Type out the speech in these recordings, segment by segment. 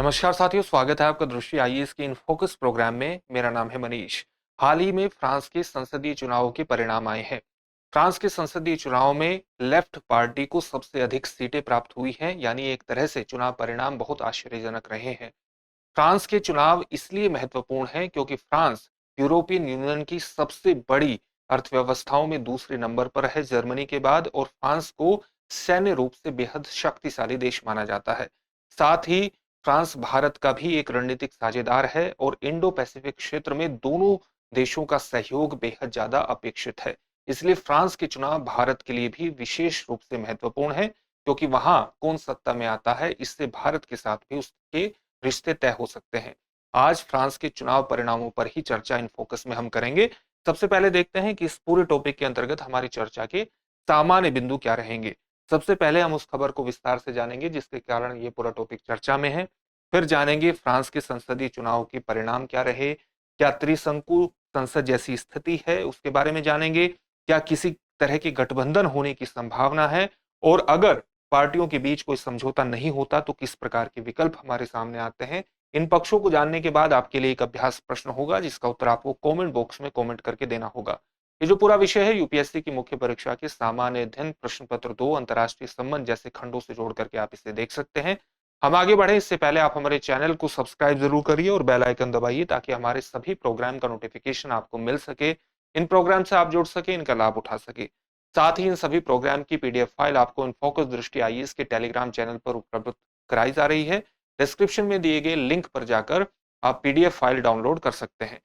नमस्कार साथियों, स्वागत है आपका दृष्टि आईएएस के इन फोकस प्रोग्राम में। मेरा नाम है मनीष। हाल ही में फ्रांस के संसदीय चुनावों के परिणाम आए हैं। फ्रांस के संसदीय चुनाव में लेफ्ट पार्टी को सबसे अधिक सीटें प्राप्त हुई हैं, यानी एक तरह से चुनाव परिणाम बहुत आश्चर्यजनक रहे हैं। फ्रांस के चुनाव इसलिए महत्वपूर्ण हैं क्योंकि फ्रांस यूरोपियन यूनियन की सबसे बड़ी अर्थव्यवस्थाओं में दूसरे नंबर पर है जर्मनी के बाद, और फ्रांस को सैन्य रूप से बेहद शक्तिशाली देश माना जाता है। साथ ही फ्रांस भारत का भी एक रणनीतिक साझेदार है और इंडो पैसिफिक क्षेत्र में दोनों देशों का सहयोग बेहद ज्यादा अपेक्षित है। इसलिए फ्रांस के चुनाव भारत के लिए भी विशेष रूप से महत्वपूर्ण है, क्योंकि वहां कौन सत्ता में आता है इससे भारत के साथ भी उसके रिश्ते तय हो सकते हैं। आज फ्रांस के चुनाव परिणामों पर ही चर्चा इन फोकस में हम करेंगे। सबसे पहले देखते हैं कि इस पूरे टॉपिक के अंतर्गत हमारी चर्चा के सामान्य बिंदु क्या रहेंगे। सबसे पहले हम उस खबर को विस्तार से जानेंगे जिसके कारण ये पूरा टॉपिक चर्चा में है। फिर जानेंगे फ्रांस के संसदीय चुनाव के परिणाम क्या रहे, क्या त्रिशंकु संसद जैसी स्थिति है उसके बारे में जानेंगे, क्या किसी तरह के गठबंधन होने की संभावना है, और अगर पार्टियों के बीच कोई समझौता नहीं होता तो किस प्रकार के विकल्प हमारे सामने आते हैं। इन पक्षों को जानने के बाद आपके लिए एक अभ्यास प्रश्न होगा जिसका उत्तर आपको कमेंट बॉक्स में कमेंट करके देना होगा। ये जो पूरा विषय है यूपीएससी की मुख्य परीक्षा के सामान्य अध्ययन प्रश्न पत्र 2 अंतर्राष्ट्रीय संबंध जैसे खंडों से जोड़ करके आप इसे देख सकते हैं। हम आगे बढ़े इससे पहले आप हमारे चैनल को सब्सक्राइब जरूर करिए और बेल आइकन दबाइए ताकि हमारे सभी प्रोग्राम का नोटिफिकेशन आपको मिल सके, इन प्रोग्राम से आप जुड़ सके, इनका लाभ उठा सके। साथ ही इन सभी प्रोग्राम की पीडीएफ फाइल आपको इन फोकस दृष्टि आईएएस के टेलीग्राम चैनल पर उपलब्ध कराई जा रही है। डिस्क्रिप्शन में दिए गए लिंक पर जाकर आप पीडीएफ फाइल डाउनलोड कर सकते हैं।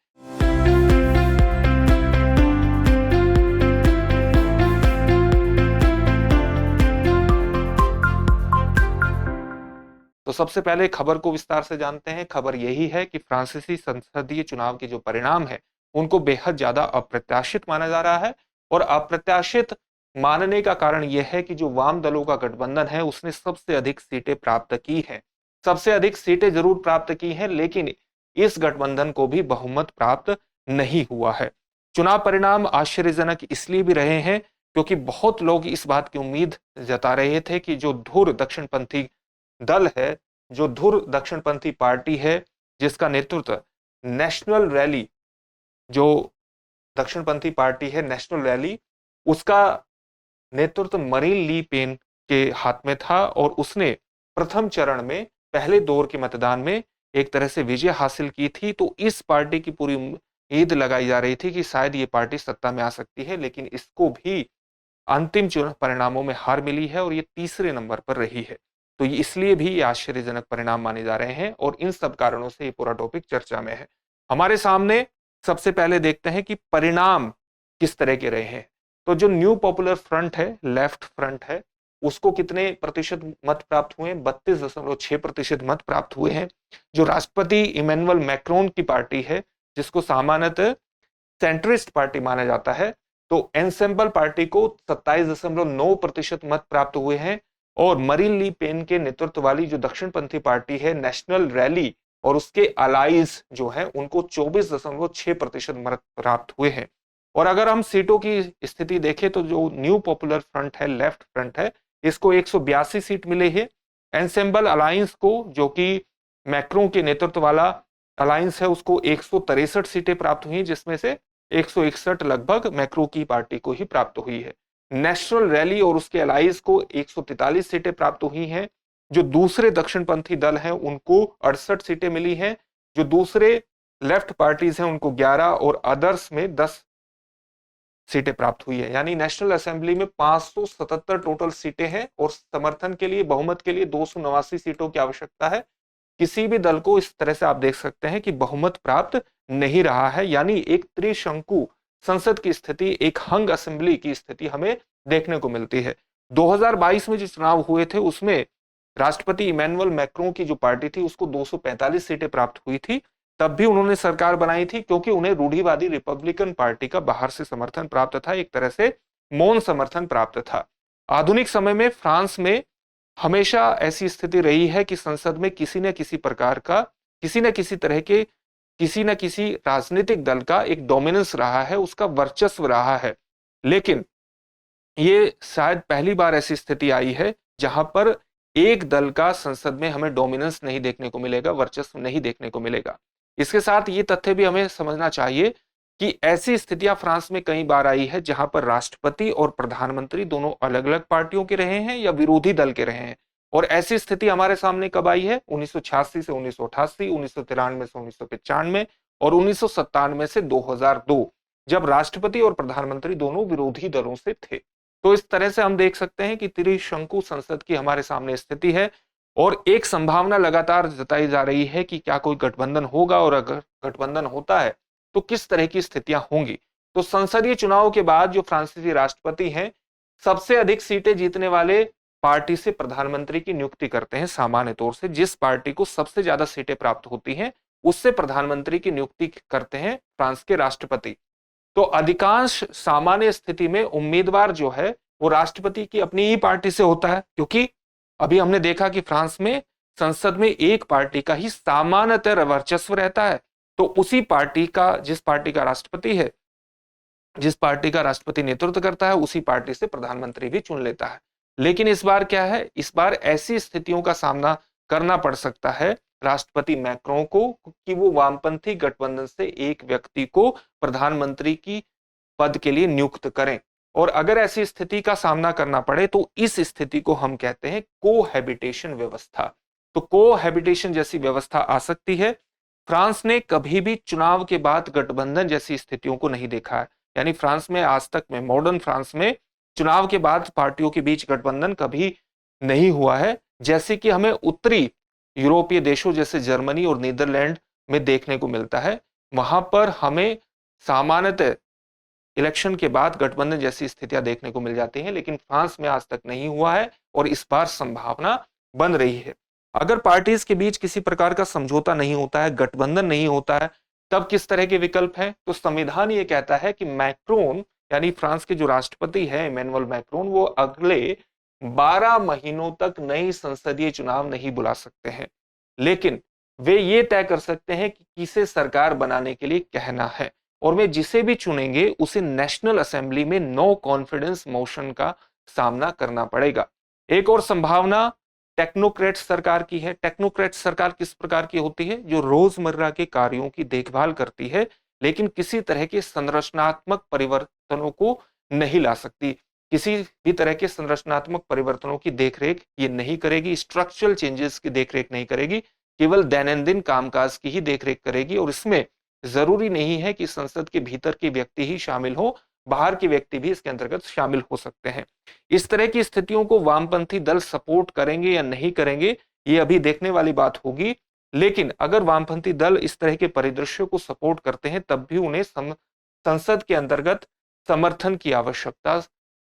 तो सबसे पहले खबर को विस्तार से जानते हैं। खबर यही है कि फ्रांसीसी संसदीय चुनाव के जो परिणाम है उनको बेहद ज्यादा अप्रत्याशित माना जा रहा है, और अप्रत्याशित मानने का कारण यह है कि जो वाम दलों का गठबंधन है उसने सबसे अधिक सीटें प्राप्त की हैं। सबसे अधिक सीटें जरूर प्राप्त की हैं, लेकिन इस गठबंधन को भी बहुमत प्राप्त नहीं हुआ है। चुनाव परिणाम आश्चर्यजनक इसलिए भी रहे हैं क्योंकि बहुत लोग इस बात की उम्मीद जता रहे थे कि जो धुर दक्षिणपंथी दल है, जो धुर दक्षिणपंथी पार्टी है जिसका नेतृत्व नेशनल रैली, जो दक्षिणपंथी पार्टी है नेशनल रैली, उसका नेतृत्व मरीन ली पेन के हाथ में था और उसने प्रथम चरण में पहले दौर के मतदान में एक तरह से विजय हासिल की थी। तो इस पार्टी की पूरी उम्मीद लगाई जा रही थी कि शायद ये पार्टी सत्ता में आ सकती है, लेकिन इसको भी अंतिम चुनाव परिणामों में हार मिली है और ये तीसरे नंबर पर रही है। तो इसलिए भी ये आश्चर्यजनक परिणाम माने जा रहे हैं और इन सब कारणों से ये पूरा टॉपिक चर्चा में है। हमारे सामने सबसे पहले देखते हैं कि परिणाम किस तरह के रहे हैं। तो जो न्यू पॉपुलर फ्रंट है, लेफ्ट फ्रंट है, उसको कितने प्रतिशत मत प्राप्त हुए? 32.6% मत प्राप्त हुए हैं। जो राष्ट्रपति इमैनुअल मैक्रोन की पार्टी है, जिसको सामान्यतः सेंट्रिस्ट पार्टी माना जाता है, तो एनसेंबल पार्टी को 27.9% मत प्राप्त हुए हैं, और मरीन ली पेन के नेतृत्व वाली जो दक्षिणपंथी पार्टी है नेशनल रैली और उसके अलाइज जो है उनको 24.6% मत प्राप्त हुए हैं। और अगर हम सीटों की स्थिति देखें तो जो न्यू पॉपुलर फ्रंट है, लेफ्ट फ्रंट है, इसको 182 सीट मिले हैं। एनसेंबल अलायंस को, जो कि मैक्रों के नेतृत्व वाला अलायंस है, उसको 163 सीटें प्राप्त हुई, जिसमें से 161 लगभग मैक्रो की पार्टी को ही प्राप्त हुई है। नेशनल रैली और उसके अलायंस को 143 सीटें प्राप्त हुई हैं। जो दूसरे दक्षिणपंथी दल हैं उनको 68 सीटें मिली हैं। जो दूसरे लेफ्ट पार्टीज हैं उनको 11 और अदर्स में 10 सीटें प्राप्त हुई है। यानी नेशनल असेंबली में 577 टोटल सीटें हैं और समर्थन के लिए, बहुमत के लिए 289 सीटों की आवश्यकता है। किसी भी दल को इस तरह से आप देख सकते हैं कि बहुमत प्राप्त नहीं रहा है, यानी एक त्रिशंकु संसद की स्थिति, एक हंग असेंबली की स्थिति हमें देखने को मिलती है। 2022 में जो चुनाव हुए थे उसमें राष्ट्रपति इमैनुअल मैक्रों की जो पार्टी थी उसको 245 सीटें प्राप्त हुई थी। तब भी उन्होंने सरकार बनाई थी क्योंकि उन्हें रूढ़िवादी रिपब्लिकन पार्टी का बाहर से समर्थन प्राप्त था, एक तरह से मौन समर्थन प्राप्त था। आधुनिक समय में फ्रांस में हमेशा ऐसी स्थिति रही है कि संसद में किसी न किसी प्रकार का, किसी न किसी तरह के, किसी न किसी राजनीतिक दल का एक डोमिनेंस रहा है, उसका वर्चस्व रहा है। लेकिन ये शायद पहली बार ऐसी स्थिति आई है जहां पर एक दल का संसद में हमें डोमिनेंस नहीं देखने को मिलेगा, वर्चस्व नहीं देखने को मिलेगा। इसके साथ ये तथ्य भी हमें समझना चाहिए कि ऐसी स्थितियां फ्रांस में कई बार आई है जहां पर राष्ट्रपति और प्रधानमंत्री दोनों अलग अलग पार्टियों के रहे हैं या विरोधी दल के रहे हैं। और ऐसी स्थिति हमारे सामने कब आई है? 1986 से 1988, 1993 से 1995 और 1997 से 2002, जब राष्ट्रपति और प्रधानमंत्री दोनों विरोधी दलों से थे। तो इस तरह से हम देख सकते हैं कि त्रिशंकु संसद की हमारे सामने स्थिति है और एक संभावना लगातार जताई जा रही है कि क्या कोई गठबंधन होगा, और अगर गठबंधन होता है तो किस तरह की स्थितियां होंगी। तो संसदीय चुनाव के बाद जो फ्रांसीसी राष्ट्रपति हैं, सबसे अधिक सीटें जीतने वाले पार्टी से प्रधानमंत्री की नियुक्ति करते हैं। सामान्य तौर से जिस पार्टी को सबसे ज्यादा सीटें प्राप्त होती हैं, उससे प्रधानमंत्री की नियुक्ति करते हैं फ्रांस के राष्ट्रपति। तो अधिकांश सामान्य स्थिति में उम्मीदवार जो है वो राष्ट्रपति की अपनी ही पार्टी से होता है, क्योंकि अभी हमने देखा कि फ्रांस में संसद में एक पार्टी का ही सामान्यतः वर्चस्व रहता है। तो उसी पार्टी का, जिस पार्टी का राष्ट्रपति है, जिस पार्टी का राष्ट्रपति नेतृत्व करता है, उसी पार्टी से प्रधानमंत्री भी चुन लेता है। लेकिन इस बार क्या है? इस बार ऐसी स्थितियों का सामना करना पड़ सकता है राष्ट्रपति मैक्रों को कि वो वामपंथी गठबंधन से एक व्यक्ति को प्रधानमंत्री की पद के लिए नियुक्त करें। और अगर ऐसी स्थिति का सामना करना पड़े तो इस स्थिति को हम कहते हैं कोहैबिटेशन व्यवस्था। तो कोहैबिटेशन जैसी व्यवस्था आ सकती है। फ्रांस ने कभी भी चुनाव के बाद गठबंधन जैसी स्थितियों को नहीं देखा है। यानी फ्रांस में आज तक में, मॉडर्न फ्रांस में चुनाव के बाद पार्टियों के बीच गठबंधन कभी नहीं हुआ है, जैसे कि हमें उत्तरी यूरोपीय देशों जैसे जर्मनी और नीदरलैंड में देखने को मिलता है। वहां पर हमें सामान्यतः इलेक्शन के बाद गठबंधन जैसी स्थितियां देखने को मिल जाती हैं, लेकिन फ्रांस में आज तक नहीं हुआ है और इस बार संभावना बन रही है। अगर पार्टीज के बीच किसी प्रकार का समझौता नहीं होता है, गठबंधन नहीं होता है, तब किस तरह के विकल्प हैं? तो संविधान ये कहता है कि मैक्रोन, यानी फ्रांस के जो राष्ट्रपति है इमैनुअल मैक्रोन, वो अगले 12 महीनों तक नई संसदीय चुनाव नहीं बुला सकते हैं, लेकिन वे ये तय कर सकते हैं कि किसे सरकार बनाने के लिए कहना है, और वे जिसे भी चुनेंगे उसे नेशनल असेंबली में नो कॉन्फिडेंस मोशन का सामना करना पड़ेगा। एक और संभावना टेक्नोक्रेट सरकार की है। टेक्नोक्रेट सरकार किस प्रकार की होती है? जो रोजमर्रा के कार्यों की देखभाल करती है, लेकिन किसी तरह के संरचनात्मक परिवर्तनों को नहीं ला सकती। किसी भी तरह के संरचनात्मक परिवर्तनों की देखरेख ये नहीं करेगी, स्ट्रक्चरल चेंजेस की देखरेख नहीं करेगी, केवल दैनंदिन कामकाज की ही देखरेख करेगी। और इसमें जरूरी नहीं है कि संसद के भीतर के व्यक्ति ही शामिल हो, बाहर के व्यक्ति भी इसके अंतर्गत शामिल हो सकते हैं। इस तरह की स्थितियों को वामपंथी दल सपोर्ट करेंगे या नहीं करेंगे, ये अभी देखने वाली बात होगी। लेकिन अगर वामपंथी दल इस तरह के परिदृश्य को सपोर्ट करते हैं, तब भी उन्हें संसद के अंतर्गत समर्थन की आवश्यकता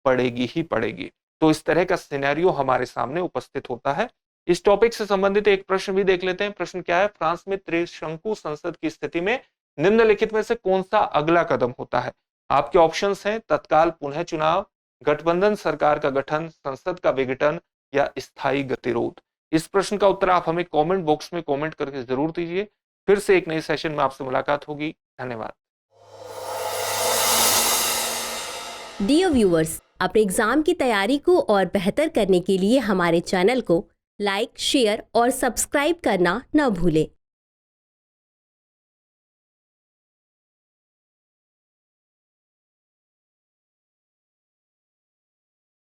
पड़ेगी ही पड़ेगी। तो इस तरह का सिनेरियो हमारे सामने उपस्थित होता है। इस टॉपिक से संबंधित एक प्रश्न भी देख लेते हैं। प्रश्न क्या है? फ्रांस में त्रिशंकु संसद की स्थिति में निम्नलिखित में से कौन सा अगला कदम होता है? आपके ऑप्शंस हैं तत्काल पुनः चुनाव, गठबंधन सरकार का गठन, संसद का विघटन या स्थायी गतिरोध। इस प्रश्न का उत्तर आप हमें कमेंट बॉक्स में कमेंट करके जरूर दीजिए। फिर से एक नए सेशन में आपसे मुलाकात होगी। धन्यवाद। डियर व्यूअर्स, अपने एग्जाम की तैयारी को और बेहतर करने के लिए हमारे चैनल को लाइक, शेयर और सब्सक्राइब करना न भूलें।